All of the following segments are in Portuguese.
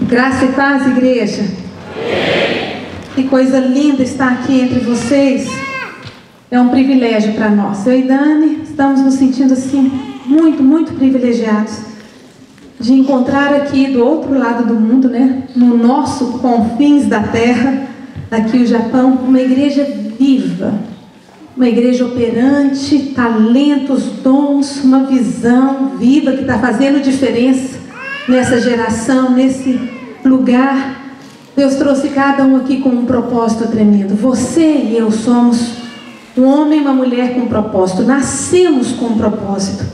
Graça e paz, igreja. Que coisa linda estar aqui entre vocês. É um privilégio para nós. Eu e Dani estamos nos sentindo assim muito, muito privilegiados de encontrar aqui do outro lado do mundo, né, no nosso confins da terra, aqui o Japão, uma igreja viva, uma igreja operante, talentos, dons, uma visão viva que está fazendo diferença nessa geração, nesse lugar. Deus trouxe cada um aqui com um propósito tremendo. Você e eu somos um homem e uma mulher com um propósito. Nascemos com um propósito.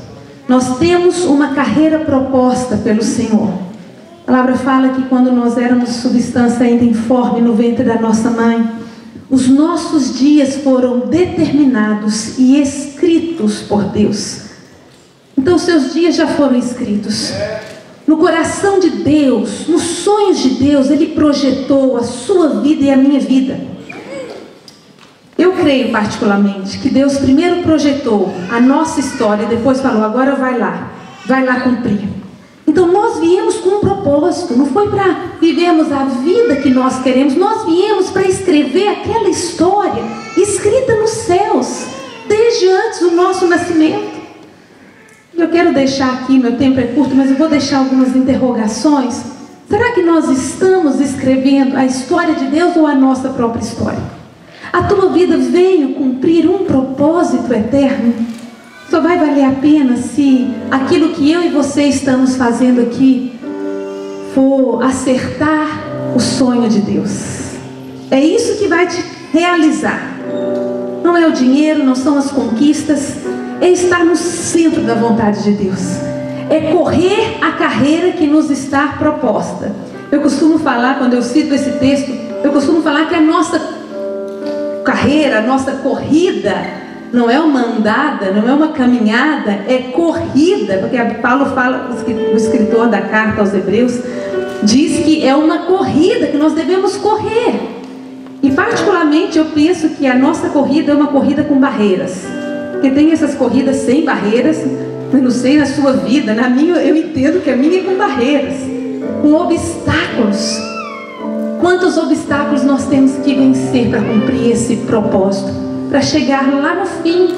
Nós temos uma carreira proposta pelo Senhor. A palavra fala que quando nós éramos substância ainda informe no ventre da nossa mãe, os nossos dias foram determinados e escritos por Deus. Então seus dias já foram escritos. No coração de Deus, nos sonhos de Deus, Ele projetou a sua vida e a minha vida. Eu creio particularmente que Deus primeiro projetou a nossa história e depois falou, agora vai lá cumprir. Então nós viemos com um propósito, não foi para vivermos a vida que nós queremos, nós viemos para escrever aquela história escrita nos céus, desde antes do nosso nascimento. Eu quero deixar aqui, meu tempo é curto, mas eu vou deixar algumas interrogações. Será que nós estamos escrevendo a história de Deus ou a nossa própria história? A tua vida veio cumprir um propósito eterno? Só vai valer a pena se aquilo que eu e você estamos fazendo aqui for acertar o sonho de Deus. É isso que vai te realizar. Não é o dinheiro, não são as conquistas, é estar no centro da vontade de Deus. É correr a carreira que nos está proposta. Eu costumo falar, quando eu cito esse texto, eu costumo falar que a nossa carreira, a nossa corrida, não é uma andada, não é uma caminhada, é corrida, porque Paulo fala, o escritor da carta aos Hebreus, diz que é uma corrida que nós devemos correr. E particularmente eu penso que a nossa corrida é uma corrida com barreiras. Porque tem essas corridas sem barreiras, eu não sei na sua vida, na minha eu entendo que a minha é com barreiras, com obstáculos. Quantos obstáculos nós temos que vencer para cumprir esse propósito? Para chegar lá no fim,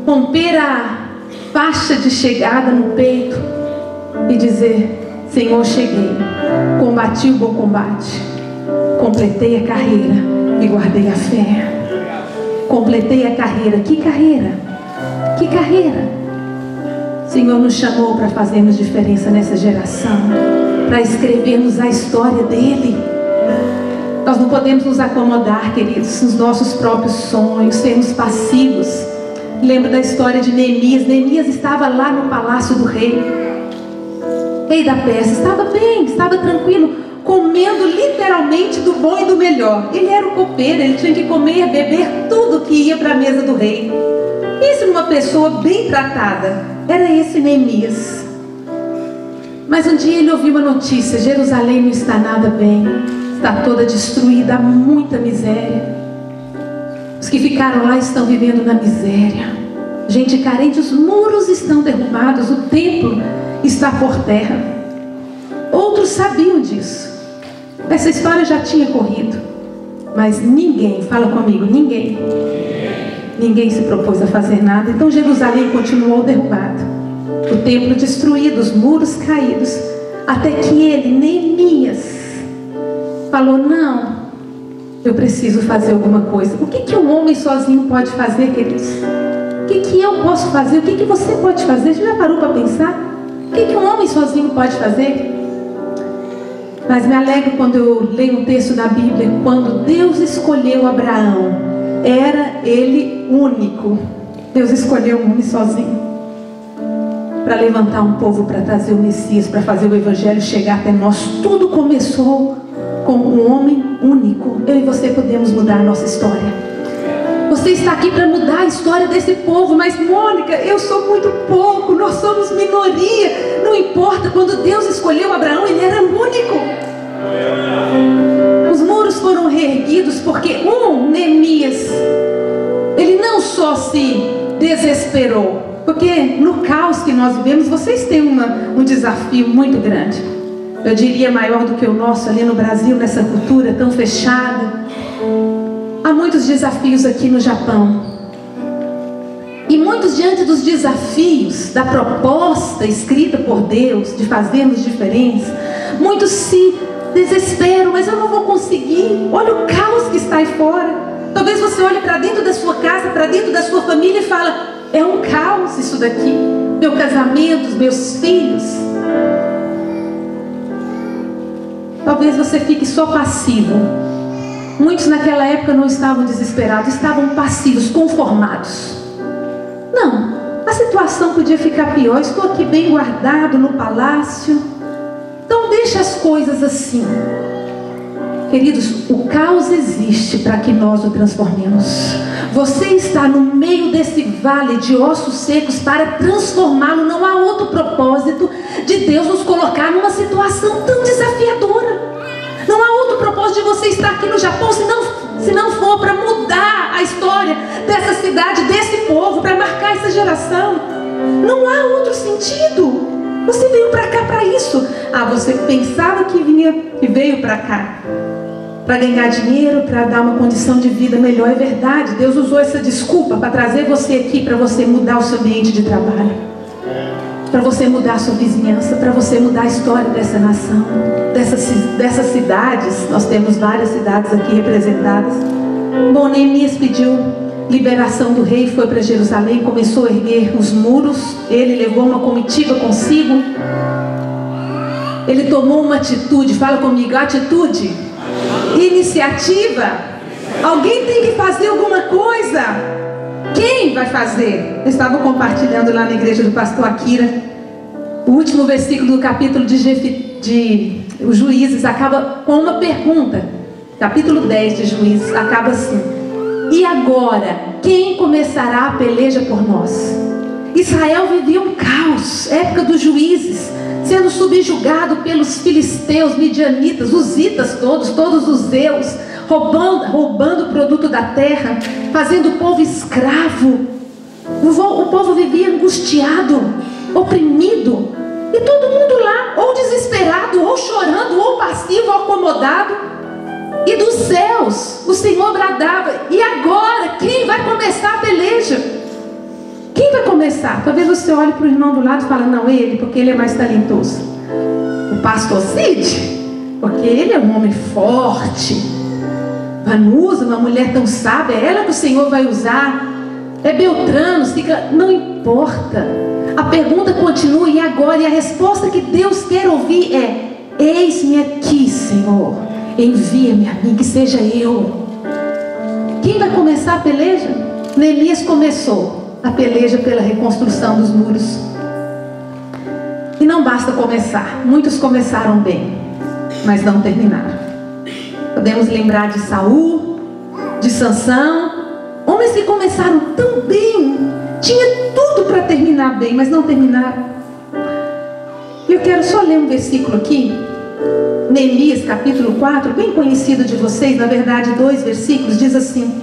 romper a faixa de chegada no peito e dizer, Senhor, cheguei, combati o bom combate, completei a carreira e guardei a fé. Completei a carreira. Que carreira? Que carreira? O Senhor nos chamou para fazermos diferença nessa geração, para escrevermos a história dele. Nós não podemos nos acomodar, queridos, nos nossos próprios sonhos, sermos passivos. Lembro da história de Neemias. Neemias estava lá no palácio do rei da Pérsia, estava bem, estava tranquilo, comendo literalmente do bom e do melhor. Ele era o copeiro, ele tinha que comer, beber tudo que ia para a mesa do rei. Pense numa pessoa bem tratada. Era esse Neemias. Mas um dia ele ouviu uma notícia: Jerusalém não está nada bem, está toda destruída, há muita miséria. Os que ficaram lá estão vivendo na miséria, gente carente, os muros estão derrubados, o templo está por terra. Outros sabiam disso. Essa história já tinha corrido, mas ninguém, fala comigo, ninguém se propôs a fazer nada. Então Jerusalém continuou derrubado, o templo destruído, os muros caídos, até que ele, Neemias, falou, não, eu preciso fazer alguma coisa. O que um homem sozinho pode fazer, queridos? O que eu posso fazer? O que você pode fazer? Você já parou para pensar? O que um homem sozinho pode fazer? Mas me alegro quando eu leio um texto da Bíblia, quando Deus escolheu Abraão, era ele único. Deus escolheu um homem sozinho para levantar um povo, para trazer o Messias, para fazer o Evangelho chegar até nós. Tudo começou com um homem único. Eu e você podemos mudar a nossa história. Você está aqui para mudar a história desse povo. Mas Mônica, eu sou muito pouco, nós somos minoria. Não importa, quando Deus escolheu Abraão, ele era único. Os muros foram reerguidos porque Neemias, ele não só se desesperou, porque no caos que nós vivemos, vocês têm um desafio muito grande. eu diria maior do que o nosso ali no Brasil, nessa cultura tão fechada. Há muitos desafios aqui no Japão. E muitos, diante dos desafios da proposta escrita por Deus de fazermos diferença, muitos se desesperam, mas eu não vou conseguir. Olha o caos que está aí fora. Talvez você olhe para dentro da sua casa, para dentro da sua família e fala: é um caos isso daqui. Meu casamento, os meus filhos. Talvez você fique só passivo. Muitos naquela época não estavam desesperados, estavam passivos, conformados. Não, a situação podia ficar pior. Estou aqui bem guardado no palácio. Então deixa as coisas assim. Queridos, o caos existe para que nós o transformemos. Você está no meio desse vale de ossos secos para transformá-lo. Não há outro propósito de Deus nos colocar numa situação tão desafiadora. Não há outro propósito de você estar aqui no Japão se não for para mudar a história dessa cidade, desse povo, para marcar essa geração. Não há outro sentido. Você veio para cá para isso. Ah, você pensava que veio para cá para ganhar dinheiro, para dar uma condição de vida melhor. É verdade, Deus usou essa desculpa para trazer você aqui, para você mudar o seu ambiente de trabalho, para você mudar a sua vizinhança, para você mudar a história dessa nação, dessas cidades. Nós temos várias cidades aqui representadas. Bom, Neemias pediu liberação do rei, foi para Jerusalém, começou a erguer os muros. Ele levou uma comitiva consigo. Ele tomou uma atitude. Fala comigo, atitude. Iniciativa. Alguém tem que fazer alguma coisa. Quem vai fazer? Eu estava compartilhando lá na igreja do pastor Akira. O último versículo do capítulo de os Juízes acaba com uma pergunta. Capítulo 10 de Juízes acaba assim: e agora, quem começará a peleja por nós? Israel vivia um caos, época dos juízes, sendo subjugado pelos filisteus, midianitas, os itas todos os zeus, roubando o produto da terra, fazendo o povo escravo. O povo vivia angustiado, oprimido, e todo mundo lá, ou desesperado, ou chorando, ou passivo, ou acomodado. E dos céus o Senhor bradava: e agora, quem vai começar a peleja? Quem vai começar? Talvez você olhe para o irmão do lado e fale: não, ele, porque ele é mais talentoso. O pastor Cid, porque ele é um homem forte. Vanusa, uma mulher tão sábia, é ela que o Senhor vai usar. É Beltrano, não importa. A pergunta continua: e agora? E a resposta que Deus quer ouvir é: eis-me aqui, Senhor, envia-me a mim, que seja eu. Quem vai começar a peleja? Neemias começou a peleja pela reconstrução dos muros. E não basta começar. Muitos começaram bem, mas não terminaram. Podemos lembrar de Saul, de Sansão, homens que começaram tão bem, tinha tudo para terminar bem, mas não terminaram. E eu quero só ler um versículo aqui, Neemias capítulo 4, bem conhecido de vocês, na verdade 2 versículos, diz assim: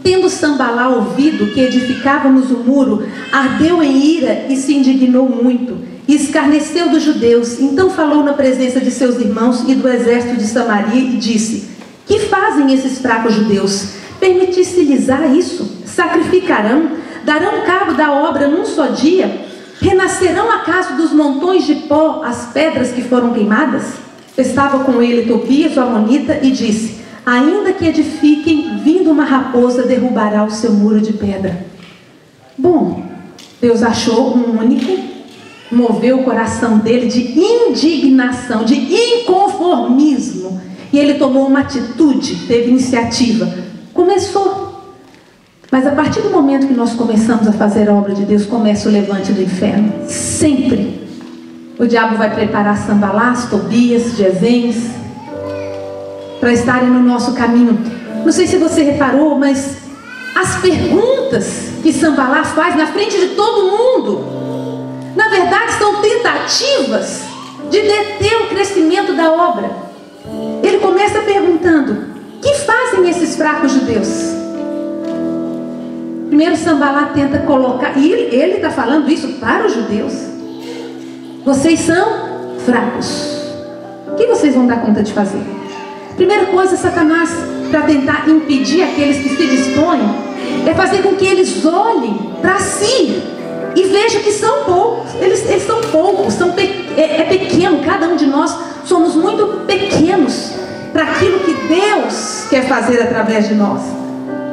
tendo Sambalá ouvido que edificávamos o muro, ardeu em ira e se indignou muito, e escarneceu dos judeus. Então falou na presença de seus irmãos e do exército de Samaria e disse: que fazem esses fracos judeus? Permitisse-lhes isso? Sacrificarão? Darão cabo da obra num só dia? Renascerão acaso dos montões de pó as pedras que foram queimadas? Estava com ele Tobias, o amonita, e disse: ainda que edifiquem, vindo uma raposa derrubará o seu muro de pedra. Bom, Deus achou um único, moveu o coração dele de indignação, de inconformismo, e ele tomou uma atitude, teve iniciativa, começou. Mas a partir do momento que nós começamos a fazer a obra de Deus, começa o levante do inferno. Sempre o diabo vai preparar Sambalás, Tobias, Gesens, para estarem no nosso caminho. Não sei se você reparou, mas as perguntas que Sambalá faz na frente de todo mundo, na verdade são tentativas de deter o crescimento da obra. Ele começa perguntando: que fazem esses fracos judeus? Primeiro Sambalá tenta colocar, e ele está falando isso para os judeus: vocês são fracos. O que vocês vão dar conta de fazer? Primeira coisa, Satanás, para tentar impedir aqueles que se dispõem, é fazer com que eles olhem para si e vejam que são poucos. Eles são poucos, é pequeno. Cada um de nós somos muito pequenos para aquilo que Deus quer fazer através de nós.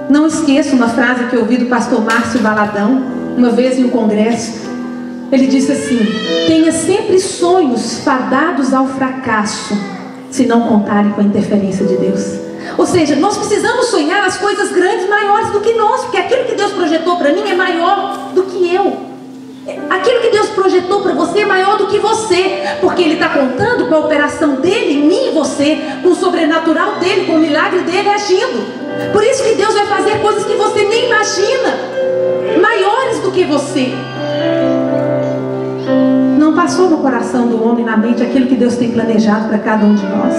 Não esqueço uma frase que eu ouvi do pastor Márcio Valadão, uma vez em um congresso. Ele disse assim: tenha sempre sonhos fadados ao fracasso, se não contarem com a interferência de Deus. Ou seja, nós precisamos sonhar as coisas grandes, maiores do que nós, porque aquilo que Deus projetou para mim é maior do que eu. Aquilo que Deus projetou para você é maior do que você, porque Ele está contando com a operação dEle em mim e você, com o sobrenatural dEle, com o milagre dEle agindo. Por isso que Deus vai fazer coisas que você nem imagina, maiores do que você. Não passou no coração do homem, na mente, aquilo que Deus tem planejado para cada um de nós.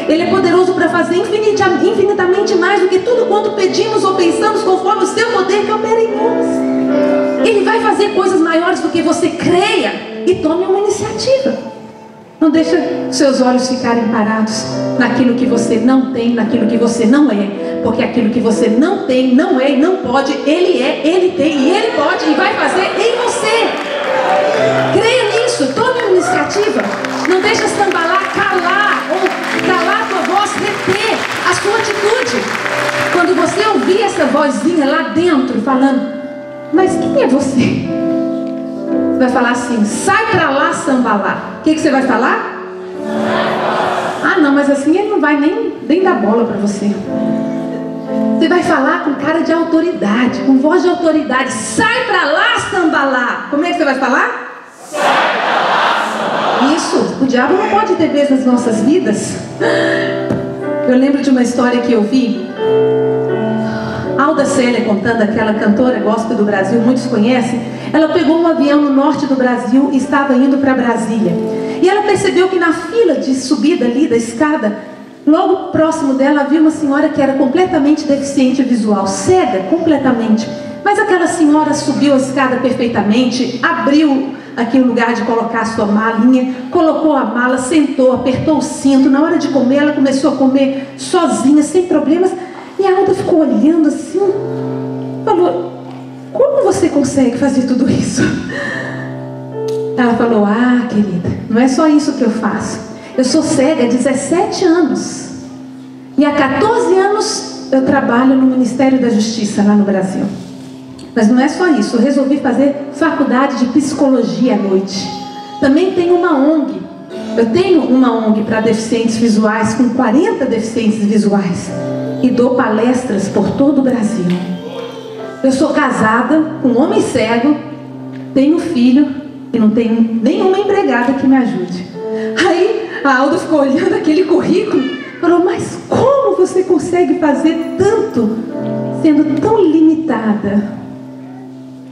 Ele é poderoso para fazer infinitamente mais do que tudo quanto pedimos ou pensamos, conforme o seu poder que opera em nós. Ele vai fazer coisas maiores do que você creia e tome uma iniciativa. Não deixa seus olhos ficarem parados naquilo que você não tem, naquilo que você não é. Porque aquilo que você não tem, não é e não pode, Ele é, Ele tem e Ele pode e vai fazer em você. Creia nisso, tome uma iniciativa. Não deixa sambalar, calar ou calar a tua voz, reter a sua atitude. Quando você ouvir essa vozinha lá dentro falando: mas quem é você? Vai falar assim: sai pra lá, sambalar. O que você vai falar? Ah não, mas assim ele não vai nem dar bola pra você. Você vai falar com cara de autoridade, com voz de autoridade: sai pra lá, sambalar. Como é que você vai falar? Sai pra lá, sambalar. Isso, o diabo não pode ter vez nas nossas vidas. Eu lembro de uma história que eu vi, Alda Célia contando, aquela cantora gospel do Brasil, muitos conhecem. Ela pegou um avião no norte do Brasil e estava indo para Brasília. E ela percebeu que na fila de subida ali da escada, logo próximo dela havia uma senhora que era completamente deficiente visual, cega completamente. Mas aquela senhora subiu a escada perfeitamente, abriu aqui o lugar de colocar a sua malinha, colocou a mala, sentou, apertou o cinto. Na hora de comer, ela começou a comer sozinha, sem problemas. E a Alda ficou olhando assim, falou: como você consegue fazer tudo isso? Ela falou: ah, querida, não é só isso que eu faço. Eu sou cega há 17 anos. E há 14 anos eu trabalho no Ministério da Justiça lá no Brasil. Mas não é só isso, eu resolvi fazer faculdade de psicologia à noite. Também tenho uma ONG. Eu tenho uma ONG para deficientes visuais, com 40 deficientes visuais. E dou palestras por todo o Brasil. Eu sou casada com um homem cego, tenho filho e não tenho nenhuma empregada que me ajude. Aí a Alda ficou olhando aquele currículo e falou: mas como você consegue fazer tanto sendo tão limitada?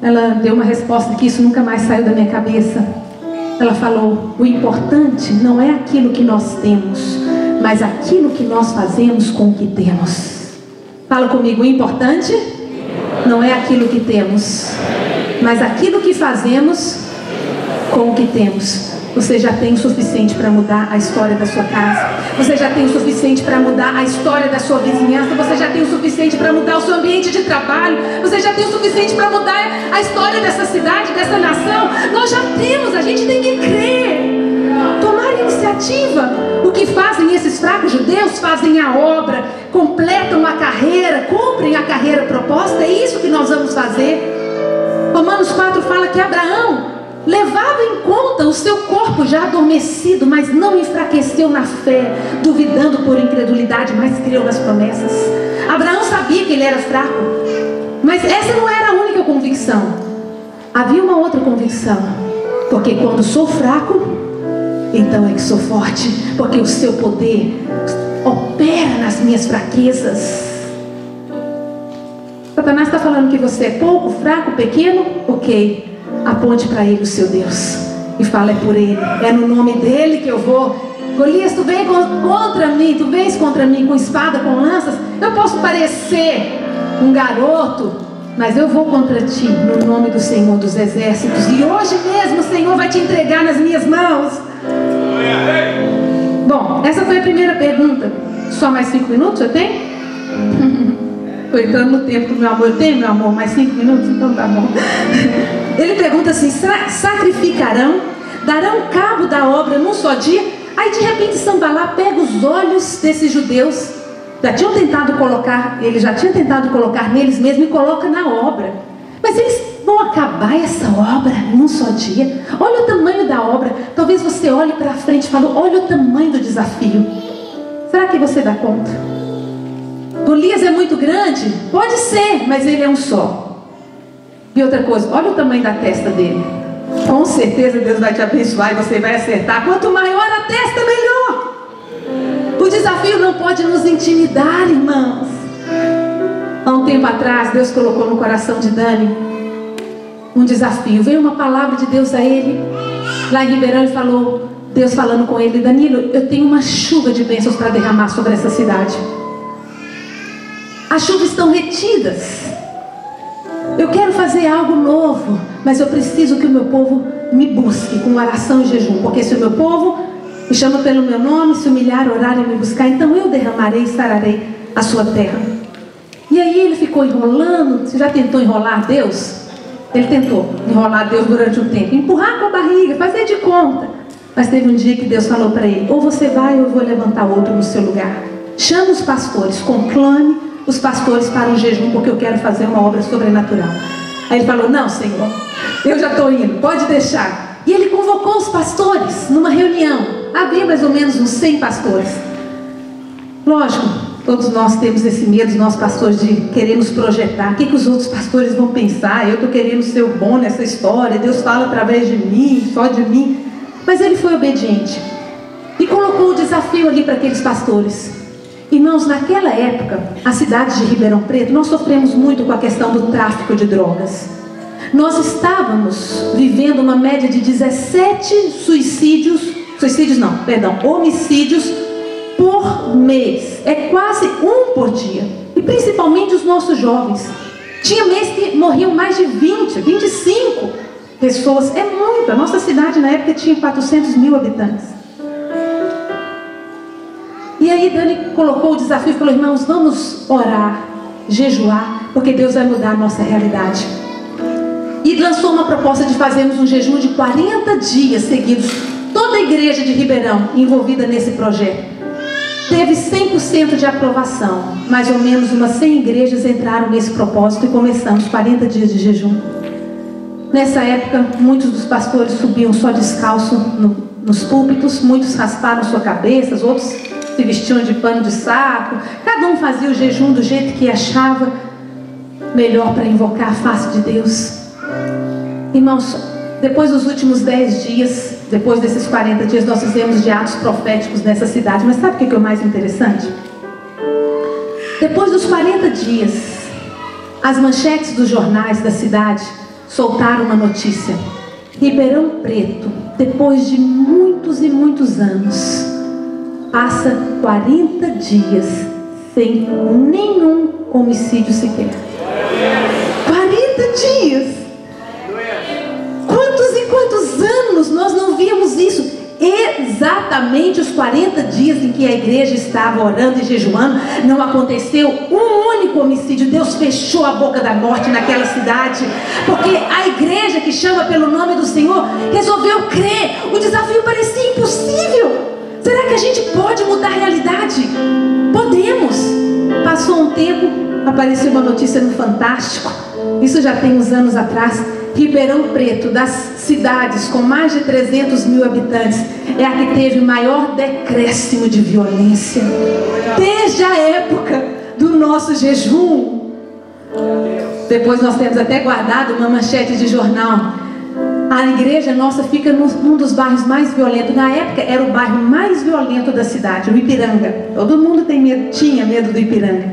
Ela deu uma resposta que isso nunca mais saiu da minha cabeça. Ela falou: o importante não é aquilo que nós temos, mas aquilo que nós fazemos com o que temos. Fala comigo: o importante não é aquilo que temos, mas aquilo que fazemos com o que temos. Você já tem o suficiente para mudar a história da sua casa. Você já tem o suficiente para mudar a história da sua vizinhança. Você já tem o suficiente para mudar o seu ambiente de trabalho. Você já tem o suficiente para mudar a história dessa cidade, dessa nação. Nós já temos, a gente tem que crer, tomar iniciativa. O que fazem esses fracos judeus? Fazem a obra, completam a carreira, cumprem a carreira proposta. É isso que nós vamos fazer. Romanos 4 fala que Abraão levava em conta o seu corpo já adormecido, mas não enfraqueceu na fé, duvidando por incredulidade, mas creu nas promessas. Abraão sabia que ele era fraco, mas essa não era a única convicção. Havia uma outra convicção: porque quando sou fraco, então é que sou forte, porque o seu poder opera nas minhas fraquezas. Satanás está falando que você é pouco, fraco, pequeno. Ok, aponte para ele o seu Deus e fala: é por ele, é no nome dele que eu vou. Golias, tu vem contra mim, tu vens contra mim com espada, com lanças. Eu posso parecer um garoto, mas eu vou contra ti no nome do Senhor dos Exércitos. E hoje mesmo o Senhor vai te entregar nas minhas mãos. Bom, essa foi a primeira pergunta. Só mais 5 minutos eu tenho? Estou entrando no tempo do meu amor. Eu tenho, meu amor, mais 5 minutos? Então tá bom. Ele pergunta assim: sacrificarão, darão cabo da obra num só dia? Aí de repente Sanbalá pega os olhos desses judeus, ele já tinha tentado colocar neles mesmo, e coloca na obra. Mas eles vão acabar essa obra num só dia? Olha o tamanho da obra. Talvez você olhe para frente e fale: olha o tamanho do desafio. Será que você dá conta? Golias é muito grande? Pode ser, mas ele é um só. E outra coisa, olha o tamanho da testa dele. Com certeza Deus vai te abençoar e você vai acertar. Quanto maior a testa, melhor. O desafio não pode nos intimidar, irmãos. Há um tempo atrás, Deus colocou no coração de Dani um desafio. Veio uma palavra de Deus a ele. Lá em Ribeirão ele falou, Deus falando com ele: Danilo, eu tenho uma chuva de bênçãos para derramar sobre essa cidade. As chuvas estão retidas. Eu quero fazer algo novo, mas eu preciso que o meu povo me busque com oração e jejum. Porque se o meu povo me chama pelo meu nome, se humilhar, orar e me buscar, então eu derramarei e sararei a sua terra. E aí ele ficou enrolando. Você já tentou enrolar Deus? Ele tentou enrolar Deus durante um tempo, empurrar com a barriga, fazer de conta. Mas teve um dia que Deus falou para ele: ou você vai ou eu vou levantar outro no seu lugar. Chama os pastores, conclame os pastores para um jejum, porque eu quero fazer uma obra sobrenatural. Aí ele falou: não, Senhor, eu já estou indo, pode deixar. E ele convocou os pastores numa reunião. Havia mais ou menos uns 100 pastores. Lógico, todos nós temos esse medo, nós pastores, de querer nos projetar. O que os outros pastores vão pensar? Eu estou querendo ser o bom nessa história, Deus fala através de mim, só de mim. Mas ele foi obediente e colocou o desafio ali para aqueles pastores. Irmãos, naquela época, a cidade de Ribeirão Preto, nós sofremos muito com a questão do tráfico de drogas. Nós estávamos vivendo uma média de 17 homicídios por mês. É quase um por dia. E principalmente os nossos jovens. Tinha mês que morriam mais de 20, 25 pessoas. É muito. A nossa cidade na época tinha 400 mil habitantes. E aí Dani colocou o desafio e falou: irmãos, vamos orar, jejuar, porque Deus vai mudar a nossa realidade. E lançou uma proposta de fazermos um jejum de 40 dias seguidos. Toda a igreja de Ribeirão envolvida nesse projeto. Teve 100% de aprovação. Mais ou menos umas 100 igrejas entraram nesse propósito e começamos 40 dias de jejum. Nessa época, muitos dos pastores subiam só descalço nos púlpitos. Muitos rasparam sua cabeça, outros se vestiam de pano de saco. Cada um fazia o jejum do jeito que achava melhor para invocar a face de Deus. Irmãos, depois dos últimos 10 dias, depois desses 40 dias, nós fizemos de atos proféticos nessa cidade. Mas sabe o que é o mais interessante? Depois dos 40 dias, as manchetes dos jornais da cidade soltaram uma notícia: Ribeirão Preto, depois de muitos e muitos anos, passa 40 dias sem nenhum homicídio sequer. 40 dias! Quantos e quantos anos nós não víamos isso? Exatamente os 40 dias em que a igreja estava orando e jejuando, não aconteceu um único homicídio. Deus fechou a boca da morte naquela cidade, porque a igreja que chama pelo nome do Senhor resolveu crer. O desafio parecia impossível. Será que a gente pode mudar a realidade? Podemos. Passou um tempo, apareceu uma notícia no Fantástico. Isso já tem uns anos atrás. Ribeirão Preto, das cidades com mais de 300 mil habitantes, é a que teve o maior decréscimo de violência desde a época do nosso jejum. Depois nós temos até guardado uma manchete de jornal: a igreja nossa fica num dos bairros mais violentos. Na época era o bairro mais violento da cidade, o Ipiranga. Todo mundo tinha medo do Ipiranga.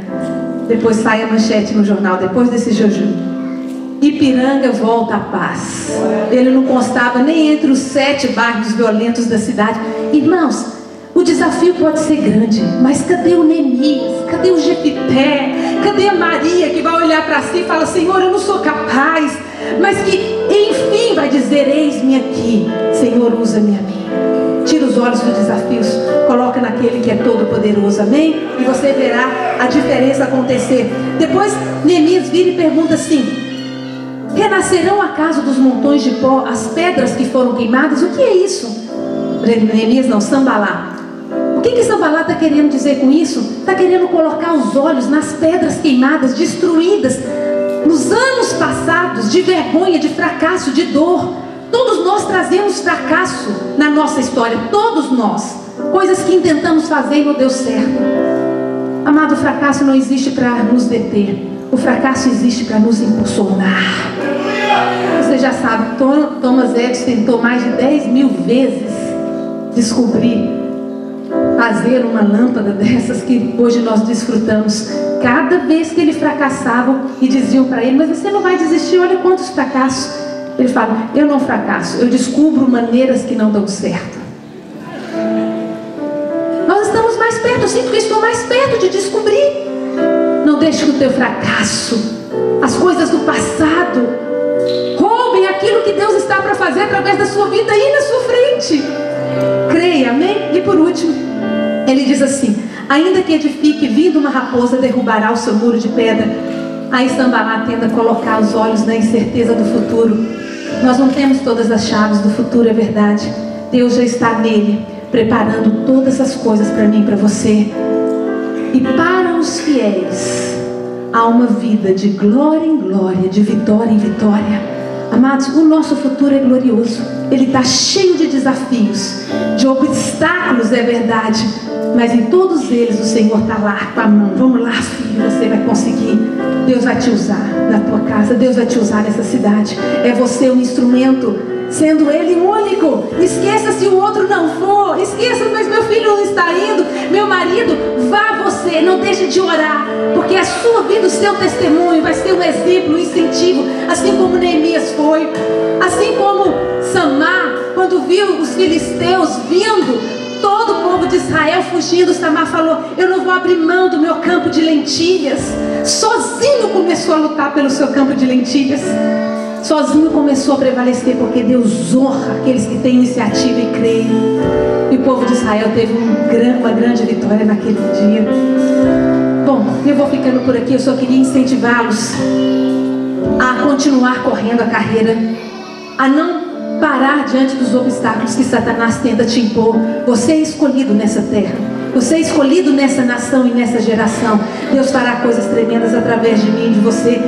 Depois sai a manchete no jornal, depois desse jejum: Ipiranga volta à paz. Ele não constava nem entre os 7 bairros violentos da cidade. Irmãos, o desafio pode ser grande, mas cadê o Neemias? Cadê o Jefité? Cadê a Maria que vai olhar para si e fala: Senhor, eu não sou capaz, mas que enfim vai dizer: eis-me aqui, Senhor, usa-me a mim. Tira os seus olhos dos desafios, coloca naquele que é todo poderoso, amém? E você verá a diferença acontecer. Depois Neemias vira e pergunta assim: renascerão acaso dos montões de pó as pedras que foram queimadas? O que é isso? Neemias não, Sambalá. O que Sambalá está querendo dizer com isso? Está querendo colocar os olhos nas pedras queimadas, destruídas nos anos passados, de vergonha, de fracasso, de dor. Todos nós trazemos fracasso na nossa história, todos nós. Coisas que intentamos fazer e não deu certo. Amado, o fracasso não existe para nos deter. O fracasso existe para nos impulsionar. Você já sabe, Thomas Edison tentou mais de 10.000 vezes descobrir, fazer uma lâmpada dessas que hoje nós desfrutamos. Cada vez que ele fracassava e diziam para ele: mas você não vai desistir, olha quantos fracassos. Ele fala: eu não fracasso, eu descubro maneiras que não dão certo. Nós estamos mais perto, eu sinto que estou mais perto de descobrir. Não deixe que o teu fracasso, as coisas do passado, roubem aquilo que Deus está para fazer através da sua vida aí na sua frente. Creia, amém? E por último, ele diz assim: ainda que edifique, vindo uma raposa, derrubará o seu muro de pedra. Aí Sambalá tenta colocar os olhos na incerteza do futuro. Nós não temos todas as chaves do futuro, é verdade. Deus já está nele, preparando todas as coisas para mim e para você. E para os fiéis há uma vida de glória em glória, de vitória em vitória. Amados, o nosso futuro é glorioso. Ele está cheio de desafios, de obstáculos, é verdade. Mas em todos eles o Senhor está lá com a mão. Vamos lá, filho, você vai conseguir. Deus vai te usar na tua casa, Deus vai te usar nessa cidade. É você um instrumento, sendo Ele único. Esqueça se o outro não for. Esqueça, mas meu filho não está indo, meu marido. Vá você, não deixe de orar, porque a sua vida, o seu testemunho vai ser um exemplo, um incentivo. Assim como Neemias foi, assim como Samar, quando viu os filisteus vindo, todo o povo de Israel fugindo, Samar falou: eu não vou abrir mão do meu campo de lentilhas. Sozinho começou a lutar pelo seu campo de lentilhas. Sozinho começou a prevalecer, porque Deus honra aqueles que têm iniciativa e creem. E o povo de Israel teve uma grande vitória naquele dia. Bom, eu vou ficando por aqui. Eu só queria incentivá-los a continuar correndo a carreira, a não parar diante dos obstáculos que Satanás tenta te impor. Você é escolhido nessa terra, você é escolhido nessa nação e nessa geração. Deus fará coisas tremendas através de mim e de você,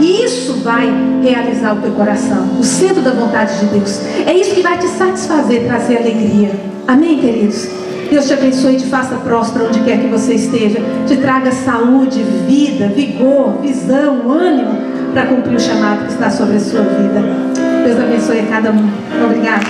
e isso vai realizar o teu coração, o centro da vontade de Deus. É isso que vai te satisfazer, trazer alegria. Amém, queridos? Deus te abençoe e te faça próspero onde quer que você esteja. Te traga saúde, vida, vigor, visão, ânimo para cumprir o chamado que está sobre a sua vida. Deus abençoe a cada um. Obrigada.